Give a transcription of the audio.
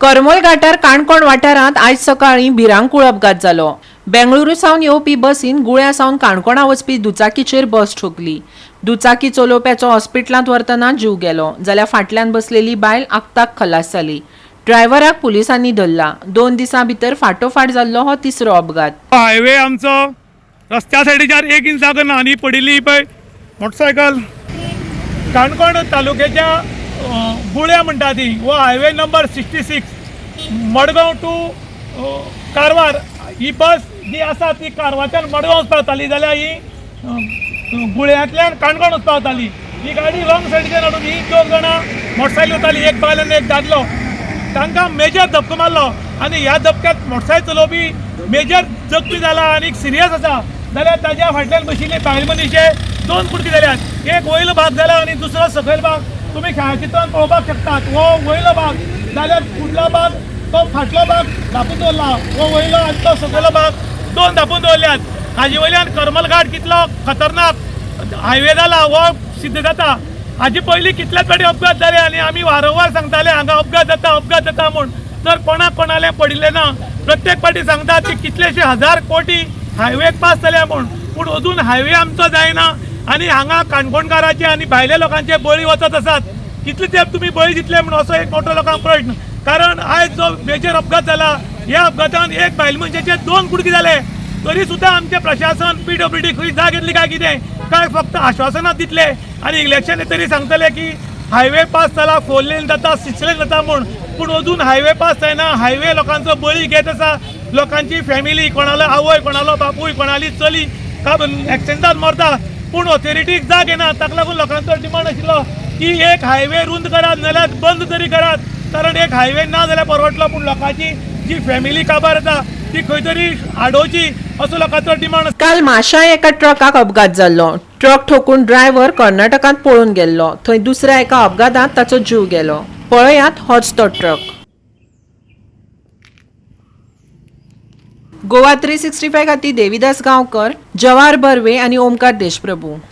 करमल घाटार काणकोण वाठारांत आयज सकाळीं भिरांकूळ अपघात जालो। बेंगळुरू सावन येवपी बसीन गुळ्या सावन काणकोणा वचपी दुचाकीचेर बस ठोकली। दुचाकी चलोवप्याचो हॉस्पिटलांत व्हरतना जीव गेलो, जाल्यार फाटल्यान बसलेली बायल आगताक खलास जाली। ड्रायव्हराक पुलिसांनी धरला। 2 दिसां भितर फाटोफाट जाल्लो हो तिसरो अपघात। हायवे आमचो रस्त्या सायडीच्यार 1 इंच जागा ना आनी पडिल्ली पळय मोटरसायकल काणकोण तालुक्याच्या गुळ्या म्हणटा ती वो highway number 66 Madgaon to Karwar ही बस जी आसा ती कारवारच्यान मडगांव वचपावताली जाल्यार ही गुळ्यांतल्यान काणकोण वचपावताली। ही गाडी रॉंग सायडीच्यान हाडून ही 2 जाणां मोटरसायकल वताली, एक बायल आनी एक दादलो। तांकां मेजर धपको मारलो आनी ह्या धपक्यात मोटरसायकल चलोवपी मेजर जखमी जाला आनी सिरियस आसा। जाल्यार ताज्या फाटल्यान बशिल्ले बायल मनीशे 2 कुडकी जाल्यात, एक वयलो भाग जाला आनी दुसरो सकयल भाग तुम्ही छायाचित्रांत पळोवपाक शकतात। वो वयलो भाग जाल्यार फुडलो भाग तो फाटलो भाग धापून दवरला, वो वयलो आनी तो सकयलो भाग 2 धापून दवरल्यात। हाजे वयल्यान करमल घाट कितलो खतरनाक हायवे जाला वो सिद्ध जाता। हाजे पयलीं कितलेच फावटी अपघात जाले आनी आमी वारंवार सांगताले हांगा अपघात जाता म्हूण, तर कोणाक कोणालें पडिल्लें ना। प्रत्येक फावटी सांगतात की कितलेशे हजार कोटी हायवेक पास जाल्या म्हूण, पूण अजून हायवे आमचो जायना आनी हांगा काणकोणकारांचे आनी भायल्या लोकांचे बळी वचत आसात। कितले तेंप तुमी बळी दितले म्हूण असो एक मोठो लोकांक प्रश्न। कारण आयज जो मेजर अपघात जाला ह्या अपघातान एक बायल मनशाचे 2 कुडकी जाले, तरी सुद्दां आमचे प्रशासन PWD खंय जाग येतली काय कितें, काय फक्त आश्वासनां दितले आनी इलेक्शन तरी सांगतले की हायवे पास जाला, 4 लेन जाता, 6 लेन जाता म्हूण, पूण अजून हायवे पास जायना। हायवे लोकांचो बळी घेत आसा, लोकांची फॅमिली, कोणालो आवय, कोणालो बापूय, कोणाली चली एक्सिडेंटात मरता, पूण ऑथॉरिटीक जाग येना। ताका लागून लोकांचो डिमांड आशिल्लो की एक हायवे रुंद करात नाल्यार बंद तरी करात, कारण एक हायवे ना जाल्यार परवडलो, पूण लोकांची जी फॅमिली काबार येता ती खंय तरी आडोवची असो लोकांचो डिमांड। काल माशाय एका ट्रकाक अपघात जाल्लो। ट्रक ठोकून ड्रायव्हर कर्नाटकांत पळून गेल्लो, थंय दुसऱ्या एका अपघातांत ताचो जीव गेलो। पळयात होच तो ट्रक। गोवा 365 खातीर देविदास गांवकर, जवाहर बर्वे आनी ओमकार देशप्रभू।